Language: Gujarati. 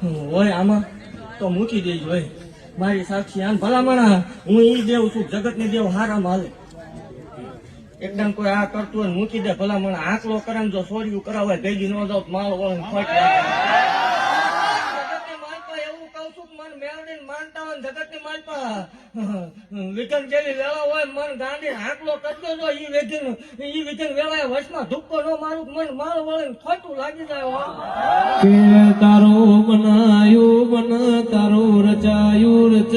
હોય આમાં તો મૂકી દેજો હોય મારી સાક્ષી આન ભલામણા હું ઈ દેવ છું જગત ની દેવ હારામાં હાલે એકદમ કોઈ આ કરતું હોય મૂકી દે ભલામણા આંકલો કરે જો સોર્યું કરાવે ભેગી ન જાવ માલ વળે ખોટ એવું કઉ છું કે મને મેળવી માનતા હોય જગત ની માલપા વિકન જેવી વેળા હોય મન ગાંધી આંકલો કરતો જો ઈ વિકન વેળાએ વચમાં ધુક્કો ન મારું મન માલ વળે ખોટું લાગી જાય કે તારું બનાયું બન તારું રચાયું રચ